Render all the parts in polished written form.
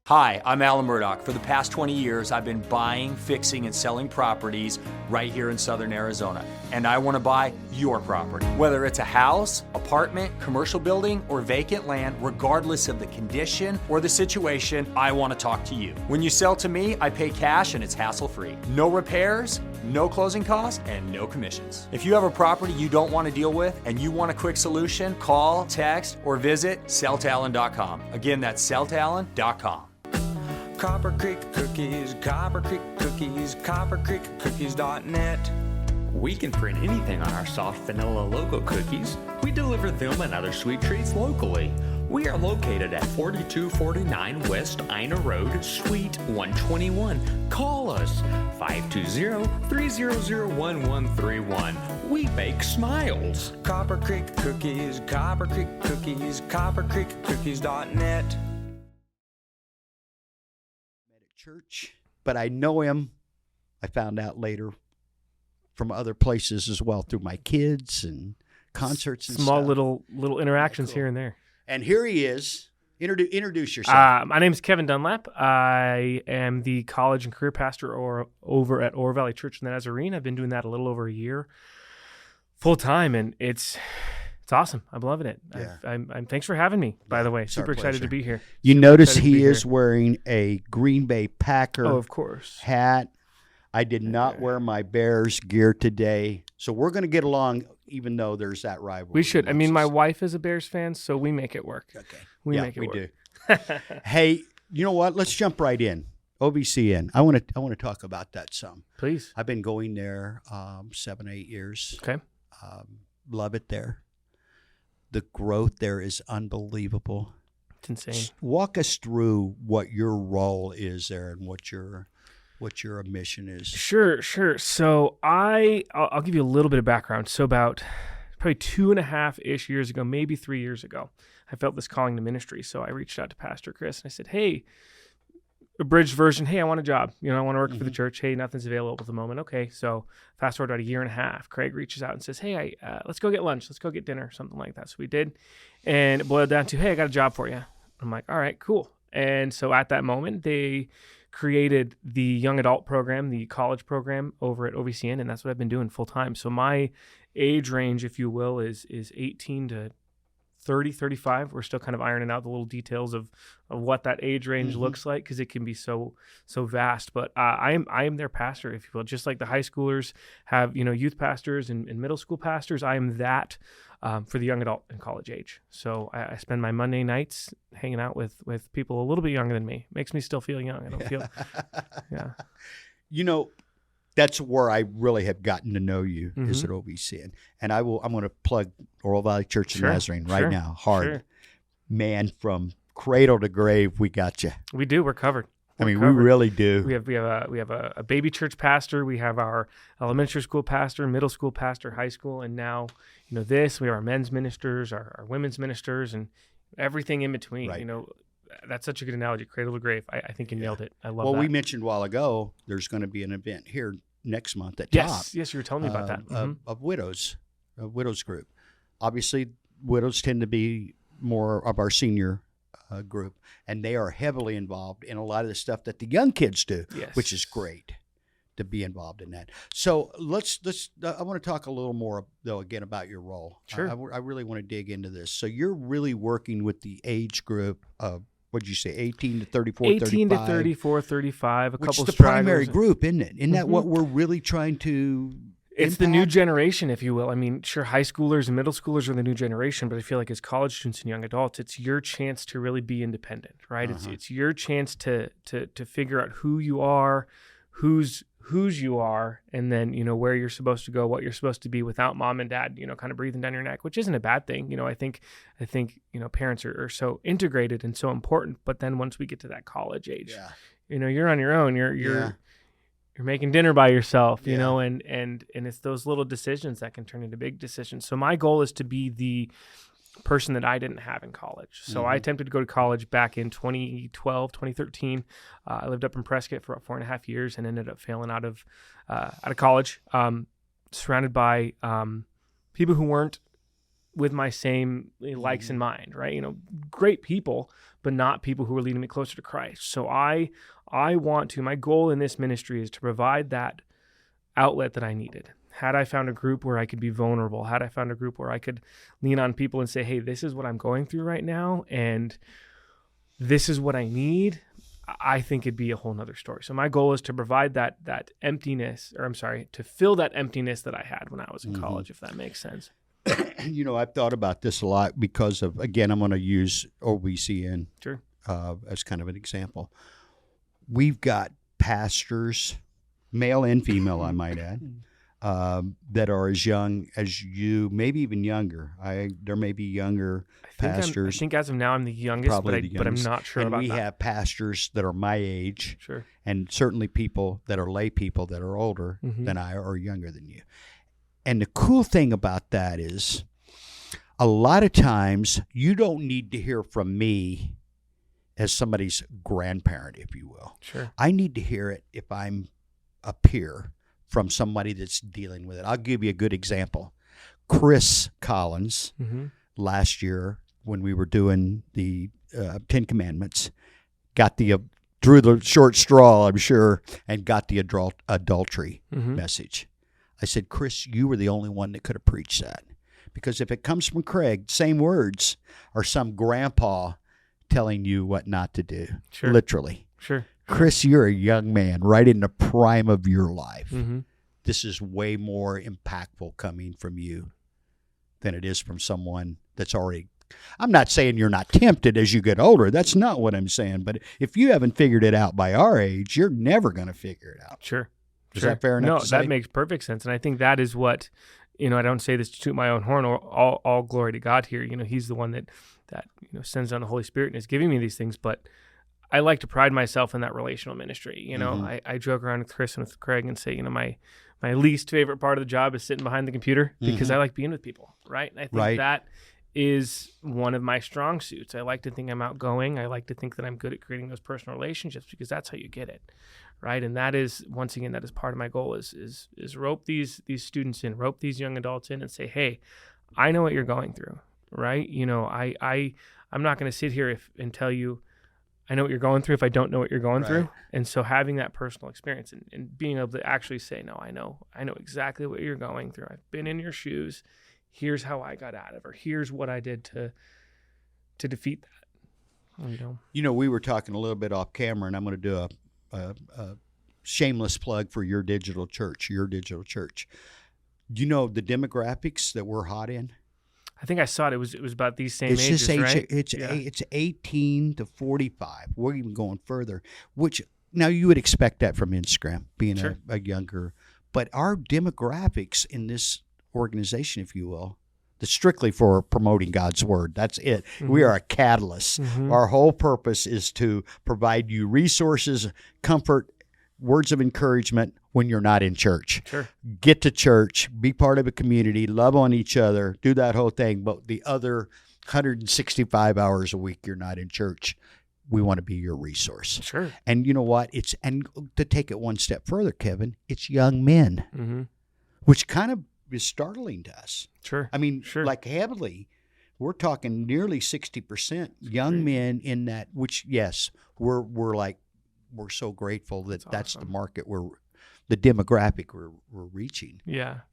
Hi, I'm Alan Murdoch. For the past 20 years, I've been buying, fixing, and selling properties right here in Southern Arizona. And I want to buy your property. Whether it's a house, apartment, commercial building, or vacant land, regardless of the condition or the situation, I want to talk to you. When you sell to me, I pay cash and it's hassle-free. No repairs, no closing costs, and no commissions. If you have a property you don't want to deal with and you want a quick solution, call, text, or visit selltalon.com. Again, that's selltalon.com. Copper Creek Cookies, Copper Creek Cookies, coppercreekcookies.net. We can print anything on our soft vanilla logo cookies. We deliver them and other sweet treats locally. We are located at 4249 West Ina Road, Suite 121. Call us 520-300-1131. We bake smiles. Copper Creek Cookies, Copper Creek Cookies, coppercreekcookies.net. Church, but I know him. I found out later from other places as well through my kids and concerts and small stuff. little interactions here and there. And here he is. Introduce yourself. My name is Kevin Dunlap. I am the college and career pastor over at Oro Valley Church in the Nazarene. I've been doing that a little over a year, full time, and it's awesome. I'm loving it. Yeah. I'm thanks for having me, by the way. It's Super our excited pleasure. to be here. You Super notice excited to he be is here. wearing a Green Bay Packer of course. hat. I did not wear my Bears gear today. So we're going to get along even though there's that rivalry. We should. I mean, my amongst us. wife is a Bears fan, so we make it work. Okay. We Yeah, make it we work. do. Hey, you know what? Let's jump right in. OVCN. I want to talk about that some. Please. I've been going there 7-8 years. Okay. Love it there. The growth there is unbelievable. It's insane. Walk us through what your role is there and what your mission is. Sure. So I'll give you a little bit of background. So about probably 2.5-ish years ago, maybe 3 years ago, I felt this calling to ministry. So I reached out to Pastor Chris and I said, hey, abridged version, hey, I want a job. I want to work for the church. Hey, nothing's available at the moment. Okay, so fast forward about 1.5 years, Craig reaches out and says, hey, let's go get lunch. Let's go get dinner, something like that. So we did. And it boiled down to, hey, I got a job for you. I'm like, all right, cool. And so at that moment, they created the young adult program, the college program over at OVCN, and that's what I've been doing full time. So my age range, if you will, is 18 to 30, 35. We're still kind of ironing out the little details of what that age range looks like because it can be so vast. But I am their pastor, if you will. Just like the high schoolers have youth pastors and middle school pastors, I am that for the young adult and college age. So I spend my Monday nights hanging out with people a little bit younger than me. Makes me still feel young. I don't feel, yeah. That's where I really have gotten to know you is at OVCN. And I'm going to plug Oro Valley Church in Nazarene right now. Hard. Sure. Man, from cradle to grave, we got you. We do. We're covered. We really do. We have a baby church pastor. We have our elementary school pastor, middle school pastor, high school, and now this. We have our men's ministers, our women's ministers, and everything in between. Right. That's such a good analogy, cradle to grave. I think you nailed it. I love that. Well, we mentioned a while ago there's going to be an event here next month at yes, Top. Yes, you were telling me about that. Of widows, a widows group. Obviously, widows tend to be more of our senior group, and they are heavily involved in a lot of the stuff that the young kids do, which is great to be involved in that. So let's. I want to talk a little more though again about your role. Sure. I really want to dig into this. So you're really working with the age group of. What did you say, 18 to 34, 18 35? to 34, 35, a Which couple is the stragglers. primary group, isn't it? Isn't that what we're really trying to It's the new generation, if you will. I mean, sure, high schoolers and middle schoolers are the new generation, but I feel like as college students and young adults, it's your chance to really be independent, right? It's your chance to figure out who you are, whose you are, and then where you're supposed to go, what you're supposed to be without mom and dad kind of breathing down your neck, which isn't a bad thing. I think parents are so integrated and so important, but then once we get to that college age, you're on your own. You're making dinner by yourself, and it's those little decisions that can turn into big decisions. So my goal is to be the person that I didn't have in college. So I attempted to go to college back in 2012, 2013. I lived up in Prescott for about 4.5 years and ended up failing out of college, surrounded by people who weren't with my same likes in mind, right? You know, great people, but not people who are leading me closer to Christ. So I want to, my goal in this ministry is to provide that outlet that I needed. Had I found a group where I could be vulnerable, had I found a group where I could lean on people and say, hey, this is what I'm going through right now, and this is what I need, I think it'd be a whole nother story. So my goal is to provide that emptiness, to fill that emptiness that I had when I was in college, if that makes sense. You know, I've thought about this a lot because of, again, I'm going to use OVCN as kind of an example. We've got pastors, male and female, I might add, that are as young as you, maybe even younger. There may be younger pastors. I think as of now I'm the youngest, but I'm not sure and about we that. have pastors that are my age, Sure. and certainly people that are lay people that are older than I or younger than you. And the cool thing about that is a lot of times you don't need to hear from me as somebody's grandparent, if you will. Sure. I need to hear it if I'm a peer from somebody that's dealing with it. I'll give you a good example. Chris Collins, last year when we were doing the 10 Commandments, drew the short straw, I'm sure, and got the adultery message. I said, Chris, you were the only one that could have preached that. Because if it comes from Craig, same words, or some grandpa telling you what not to do, literally. Sure. Chris, you're a young man right in the prime of your life. This is way more impactful coming from you than it is from someone that's already. I'm not saying you're not tempted as you get older. That's not what I'm saying. But if you haven't figured it out by our age, you're never going to figure it out. Sure. Is that fair enough to say? No, that makes perfect sense. And I think that is what, you know, I don't say this to toot my own horn, or all glory to God here. You know, he's the one that sends down the Holy Spirit and is giving me these things. But I like to pride myself in that relational ministry. You know, I joke around with Chris and with Craig and say, you know, my least favorite part of the job is sitting behind the computer because I like being with people, right? And I think that is one of my strong suits. I like to think I'm outgoing. I like to think that I'm good at creating those personal relationships because that's how you get it, right? And that is, once again, that is part of my goal is rope these students in, rope these young adults in and say, hey, I know what you're going through, right? You know, I'm not going to sit here and tell you I know what you're going through if I don't know what you're going through. And so having that personal experience and being able to actually say, no, I know exactly what you're going through. I've been in your shoes. Here's how I got out of it, or here's what I did to defeat that. You know, we were talking a little bit off camera, and I'm going to do a shameless plug for your digital church. Do you know the demographics that we're hot in? I think I saw it. It was about these same ages, right? It's 18 to 45. We're even going further, which now you would expect that from Instagram, being a younger. But our demographics in this organization, if you will, that's strictly for promoting God's word. That's it. We are a catalyst. Our whole purpose is to provide you resources, comfort, words of encouragement when you're not in church. Get to church, be part of a community, love on each other, do that whole thing. But the other 165 hours a week you're not in church, we want to be your resource. And you know what? And to take it one step further, Kevin, it's young men, which kind of is startling to us. I mean, like heavily, we're talking nearly 60% young men in that, which, yes, we're so grateful that's the market the demographic we're reaching.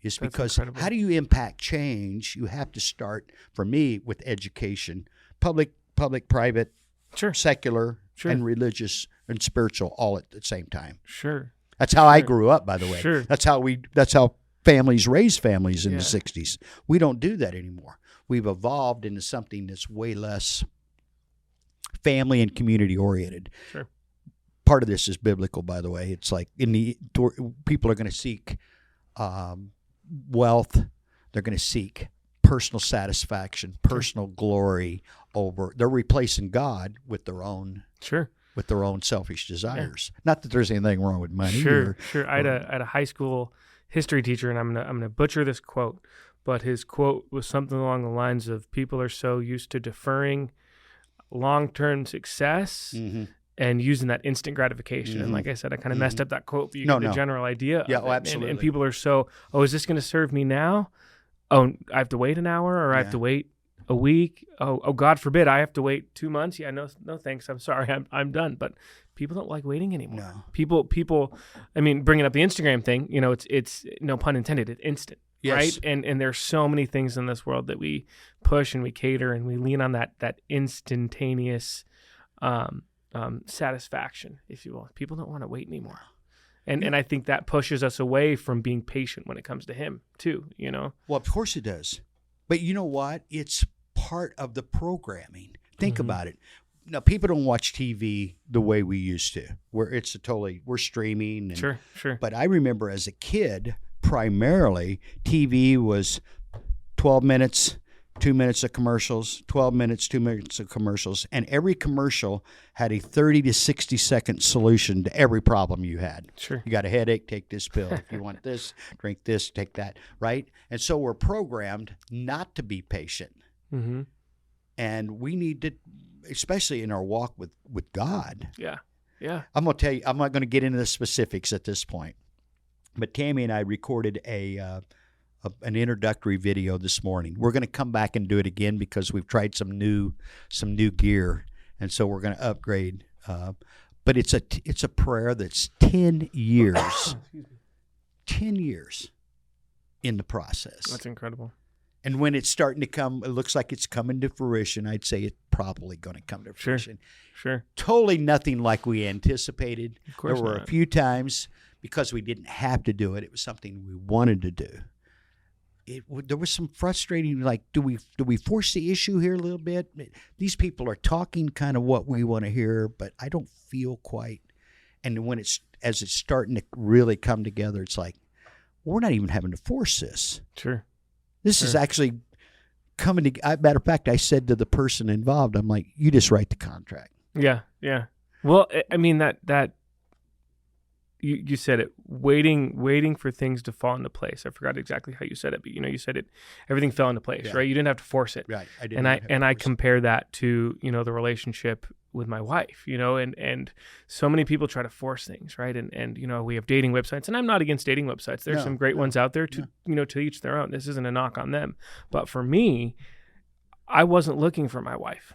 Is because incredible. How do you impact change? You have to start, for me, with education, public, private, secular, and religious and spiritual, all at the same time. That's how I grew up, by the way. That's how families raise families in the 60s. We don't do that anymore. We've evolved into something that's way less family and community oriented. Part of this is biblical, by the way. It's like people are going to seek wealth. They're going to seek personal satisfaction, personal glory they're replacing God with their own selfish desires. Not that there's anything wrong with money. I had a high school history teacher, and I'm gonna butcher this quote, but his quote was something along the lines of, people are so used to deferring long-term success and using that instant gratification. And like I said, I kind of messed up that quote, but you get the general idea of it. Absolutely. And people are so, is this going to serve me now? oh, I have to wait an hour, or I have to wait a week. Oh, God forbid, I have to wait 2 months. Yeah, no, thanks. I'm sorry, I'm done. But people don't like waiting anymore. No. People. I mean, bringing up the Instagram thing, it's no pun intended. It's instant, right? And there's so many things in this world that we push and we cater and we lean on that instantaneous satisfaction, if you will. People don't want to wait anymore. And I think that pushes us away from being patient when it comes to him too, Well, of course it does. But you know what? It's part of the programming. Think about it. Now, people don't watch TV the way we used to, where we're streaming. And, Sure. But I remember as a kid, primarily, TV was 12 minutes, 2 minutes of commercials, 12 minutes, 2 minutes of commercials, and every commercial had a 30 to 60 second solution to every problem you had. Sure. You got a headache, take this pill. If you want this, drink this, take that, right? And so we're programmed not to be patient. Mm-hmm. And we need to, especially in our walk with God. Yeah. I'm going to tell you, I'm not going to get into the specifics at this point, but Tammy and I recorded an introductory video this morning. We're going to come back and do it again because we've tried some new gear, and so we're going to upgrade. But it's a prayer that's 10 years, 10 years in the process. That's incredible. And when it's starting to come, it looks like it's coming to fruition. I'd say it's probably going to come to fruition. Sure. Totally nothing like we anticipated. Of course there were not. a few times because we didn't have to do it. It was something we wanted to do. There was some frustrating, like, do we force the issue here a little bit? These people are talking kind of what we want to hear, but I don't feel quite. And when it's starting to really come together, it's like, we're not even having to force this. Sure. This is actually coming to. Matter of fact, I said to the person involved, I'm like, you just write the contract. Yeah. Well, I mean that. You said it, waiting for things to fall into place. I forgot exactly how you said it, but you said it. Everything fell into place, right? You didn't have to force it, right? I didn't. And I compare that to the relationship with my wife, and so many people try to force things, right? And we have dating websites, and I'm not against dating websites. There's some great ones out there to to each their own. This isn't a knock on them, but for me, I wasn't looking for my wife,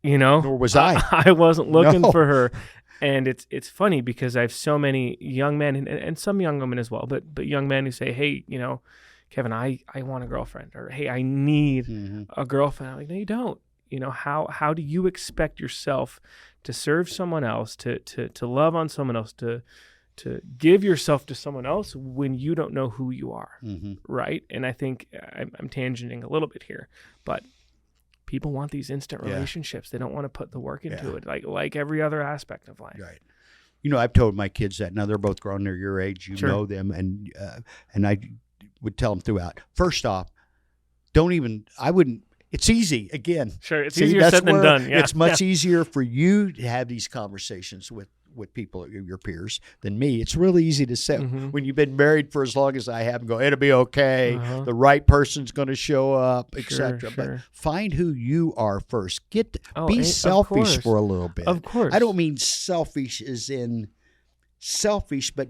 Nor was I. I wasn't looking for her. And it's funny because I have so many young men and some young women as well, but young men who say, hey, Kevin, I want a girlfriend, or hey, I need a girlfriend. I'm like, no, you don't. How do you expect yourself to serve someone else, to love on someone else, to give yourself to someone else when you don't know who you are, right? And I think I'm tangenting a little bit here, but people want these instant relationships. They don't want to put the work into it, like every other aspect of life. Right. I've told my kids that. Now they're both grown. They're your age. You know them, and I would tell them throughout. First off, I wouldn't. It's easy. Again, sure. It's easier said than done. Yeah. It's much easier for you to have these conversations with people, your peers, than me. It's really easy to say when you've been married for as long as I have and go, it'll be okay. The right person's going to show up, etc. But find who you are first. Be selfish for a little bit. Of course. I don't mean selfish as in selfish, but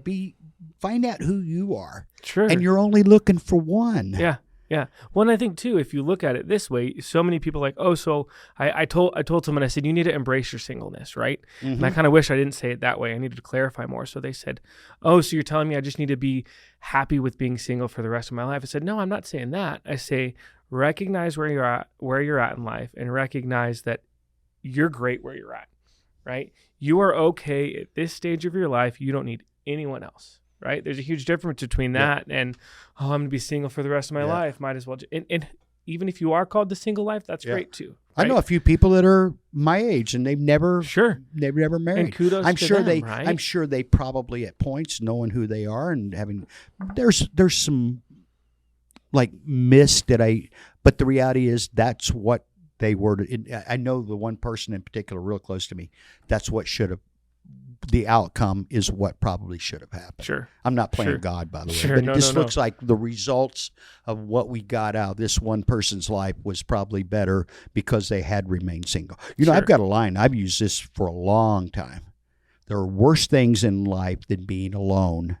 find out who you are. Sure. And you're only looking for one. Yeah. Yeah. Well, and I think too, if you look at it this way, so many people are like, oh, so I told someone, I said, you need to embrace your singleness, right? And I kind of wish I didn't say it that way. I needed to clarify more. So they said, oh, so you're telling me I just need to be happy with being single for the rest of my life? I said, no, I'm not saying that. I say, recognize where you're at in life, and recognize that you're great where you're at, right? You are okay at this stage of your life. You don't need anyone else. Right? There's a huge difference between that and, I'm going to be single for the rest of my life. Might as well. And even if you are called the single life, that's great too. Right? I know a few people that are my age and they've never married. And kudos to them, right? I'm sure they probably at points knowing who they are and having, there's some like myths but the reality is that's what they were. I know the one person in particular real close to me, that's what the outcome is what probably should have happened. Sure. I'm not playing God, by the way, but it just looks like the results of what we got out of this one person's life was probably better because they had remained single. I've got a line. I've used this for a long time. There are worse things in life than being alone,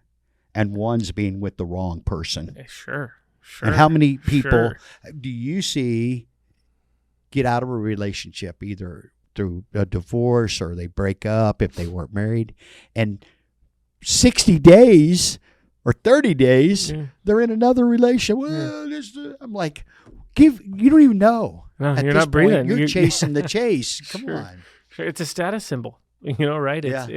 and one's being with the wrong person. Sure. Sure. And how many people Sure. do you see get out of a relationship either through a divorce or they break up if they weren't married, and 60 days or 30 days they're in another relationship? Well, I'm like, you don't even know. No, At you're this not breathing. point, you're chasing the chase. Come Sure. on. Sure. It's a status symbol, right? Yeah.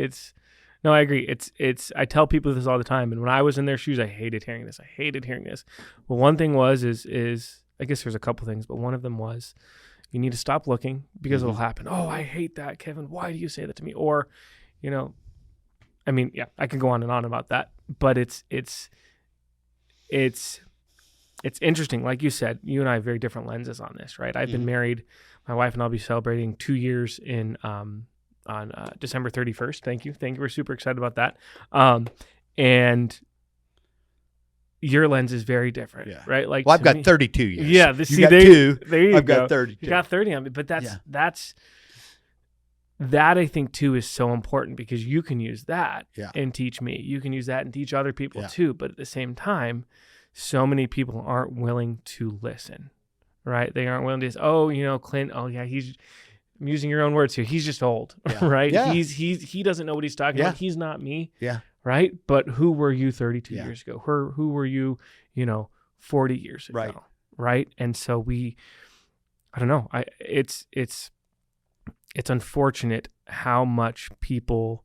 No, I agree. It's I tell people this all the time, and when I was in their shoes, I hated hearing this. Well, one thing is I guess there's a couple things, but one of them was you need to stop looking because it'll happen. Oh, I hate that, Kevin. Why do you say that to me? Or, I can go on and on about that, but it's interesting. Like you said, you and I have very different lenses on this, right? I've been married. My wife and I'll be celebrating 2 years on December 31st. Thank you. We're super excited about that. And your lens is very different, right? Like, I've got 32 years. Yeah, you got 2. There you I've go. got 32. You got 30 on me, but that I think too is so important because you can use that and teach me. You can use that and teach other people too. But at the same time, so many people aren't willing to listen, right? They aren't willing to say, Clint, I'm using your own words here. He's just old, right? Yeah. He doesn't know what he's talking about. He's not me. Yeah. Right. But who were you 32 years ago? Who were you, 40 years ago? Right. Right. And so I don't know. It's unfortunate how much people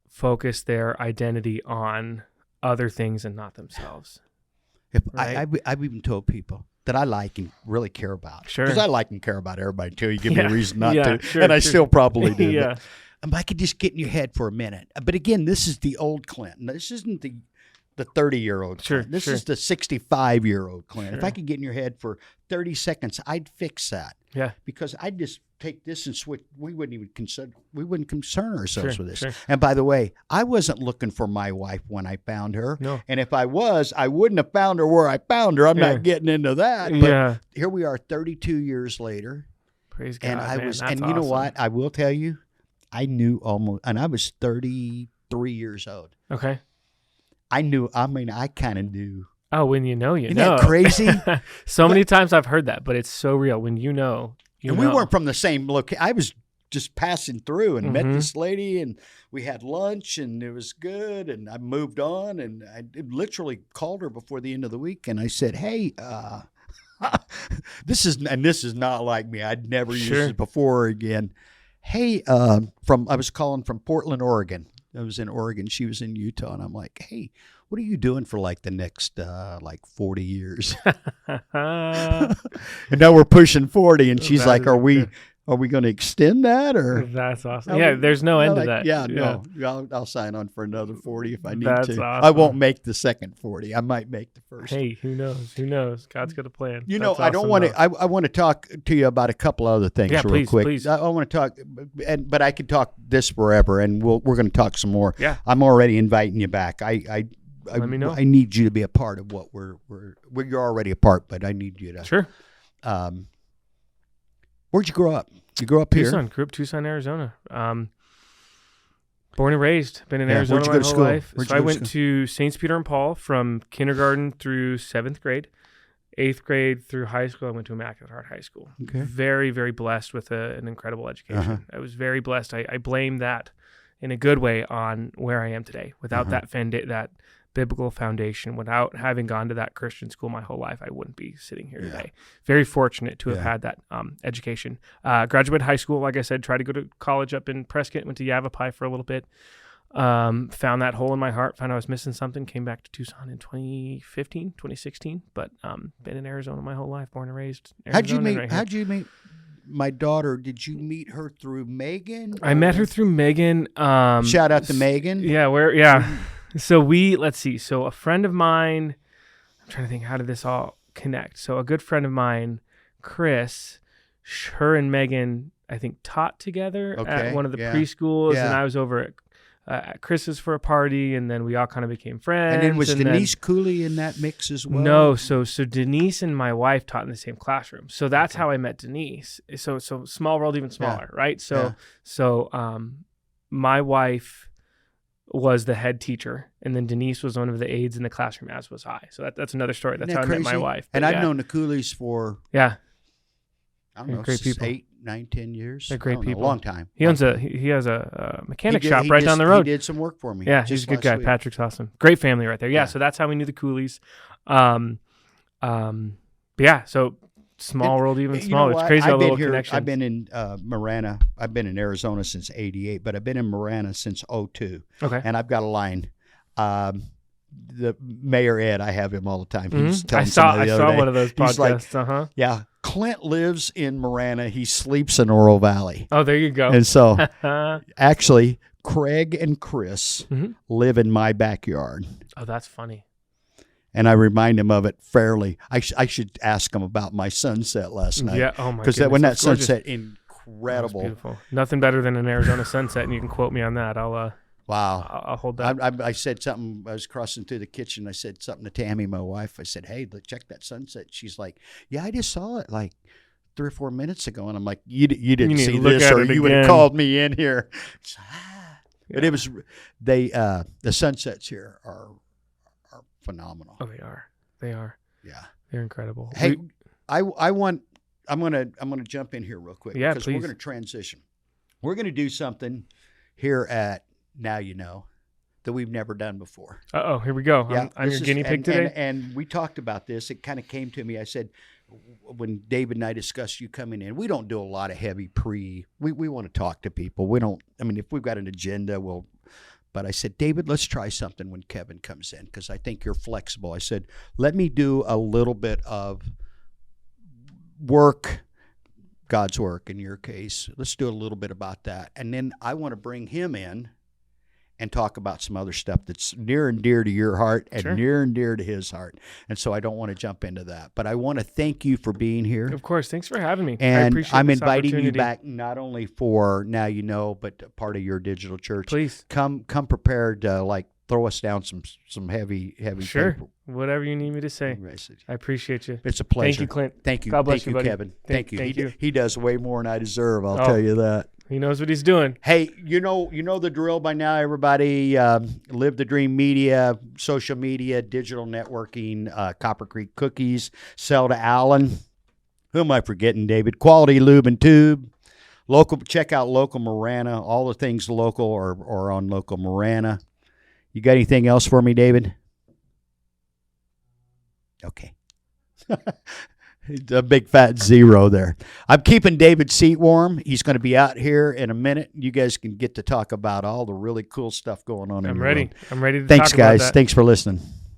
focus their identity on other things and not themselves. I've even told people that I like and really care about. Sure. Because I like and care about everybody until you give me a reason not to. Sure, and I still probably do. Yeah. But I could just get in your head for a minute. But again, this is the old Clint. This isn't the 30-year-old Sure, Clint. This sure. is the 65-year-old Clint. Sure. If I could get in your head for 30 seconds, I'd fix that. Yeah. Because I'd just take this and switch. We wouldn't concern ourselves Sure, with this. sure. And by the way, I wasn't looking for my wife when I found her. No. And if I was, I wouldn't have found her where I found her. I'm not getting into that. But here we are 32 years later. Praise God. And that's you know awesome. what? I will tell you, I knew almost, and I was 33 years old. Okay. I kind of knew. Oh, when you know, Isn't that crazy? Many times I've heard that, but it's so real. When you know, we weren't from the same location. I was just passing through and met this lady, and we had lunch, and it was good, and I moved on, and I literally called her before the end of the week, and I said, hey, this is not like me. I'd never used it before again. Hey, I was calling from Portland, Oregon. I was in Oregon. She was in Utah. And I'm like, hey, what are you doing for like the next 40 years? And now we're pushing 40. And she's like, are we going to extend that? Or that's awesome. Yeah, there's no end to that. Yeah, no. I'll sign on for another 40 if I need That's to. awesome. I won't make the second 40. I might make the first. Hey, who knows? God's got a plan. I don't want to. I want to talk to you about a couple other things real quick. Please. I want to talk, but I could talk this forever, and we're going to talk some more. Yeah. I'm already inviting you back. Let me know. I need you to be a part of what you're already a part, but I need you to. Sure. Where'd you grow up? You grew up here? Grew up Tucson, Arizona. Born and raised. Been in Yeah, Arizona where'd you my go to whole school? life. Where'd So you I go to went to St. Peter and Paul from kindergarten through 7th grade. 8th grade through high school, I went to Immaculate Heart High School. Okay. Very, very blessed with an incredible education. I was very blessed. I blame that in a good way on where I am today. Without that biblical foundation, without having gone to that Christian school my whole life, I wouldn't be sitting here today. Very fortunate to have had that education. Graduated high school, like I said, tried to go to college up in Prescott, went to Yavapai for a little bit. Found that hole in my heart, found I was missing something, came back to Tucson in 2016, but been in Arizona my whole life, born and raised. How'd you meet my daughter? Did you meet her through Megan? I met her through Megan. Shout out to Megan. So let's see. So a friend of mine, I'm trying to think, how did this all connect? So a good friend of mine, Chris, her and Megan, I think, taught together at one of the preschools, and I was over at Chris's for a party, and then we all kind of became friends. And then was Denise Cooley in that mix as well? No, so Denise and my wife taught in the same classroom. So that's how I met Denise. So small world, even smaller, right? So my wife was the head teacher, and then Denise was one of the aides in the classroom, as was I. So that's another story. That's how I met my wife. And But I've known the Coolies for, yeah, I don't know, great people. 8, 9, 10 years. They're great I don't know, people. a long time. he has a mechanic He shop did- right he down the just- road. He did some work for me. Yeah, just he's a good last guy. week. Patrick's awesome. Great family right there. Yeah, Yeah. so that's how we knew the Coolies. But yeah, so small world, even You know smaller. It's what? crazy how I've been little here. connections. I've been in Marana. I've been in Arizona since '88, but I've been in Marana since '02. Okay. And I've got a line. The Mayor Ed, I have him all the time. He was I telling saw somebody the other day, one of those he's like, podcasts. yeah, Clint lives in Marana. He sleeps in Oro Valley. Oh, there you go. And so actually, Craig and Chris Mhm. live in my backyard. Oh, that's funny. And I remind him of it fairly. I should ask him about my sunset last night. Yeah. Oh my. Because goodness, when that that's gorgeous. sunset, That's incredible. beautiful. Nothing better than an Arizona sunset, and you can quote me on that. I'll hold that. I said something. I was crossing through the kitchen. I said something to Tammy, my wife. I said, "Hey, look, check that sunset." She's like, "Yeah, I just saw it like 3 or 4 minutes ago." And I'm like, "You didn't need see to look this, at or it you would have again." called me in here." But it was the sunsets here are phenomenal. Oh, they are. They are. Yeah. They're incredible. Hey, I'm gonna jump in here real quick Yeah, because we're please. gonna transition. We're gonna do something here at Now You Know that we've never done before. Here we go. Yeah, I'm your this is- guinea pig today. and we talked about this. It kind of came to me. I said, when David and I discussed you coming in, we don't do a lot of heavy we want to talk to people. We don't, I mean, if we've got an agenda, but I said, David, let's try something when Kevin comes in because I think you're flexible. I said, let me do a little bit of work, God's work in your case. Let's do a little bit about that. And then I want to bring him in and talk about some other stuff that's near and dear to your heart and Sure. near and dear to his heart. And so I don't want to jump into that. But I want to thank you for being here. Of course. Thanks for having me. I And appreciate I'm this inviting you opportunity. back not only for Now You Know, but part of your digital church. Please. Come prepared to throw us down some heavy Sure. paper. Whatever you need me to say. Message. I appreciate you. It's a pleasure. Thank you, Clint. Thank you. God bless Thank you, you, buddy. Kevin. Thank Thank you. He does way more than I deserve. I'll Oh. tell you that. He knows what he's doing. Hey, you know the drill by now, everybody. Live the Dream Media, social media, digital networking, Copper Creek Cookies, sell to Allen. Who am I forgetting, David? Quality Lube and Tube. Local. Check out Local Marana. All the things local are on Local Marana. You got anything else for me, David? Okay. A big fat zero there. I'm keeping David's seat warm. He's going to be out here in a minute. You guys can get to talk about all the really cool stuff going on in I'm your ready. world. I'm ready to Thanks, talk about guys. that. Thanks for listening.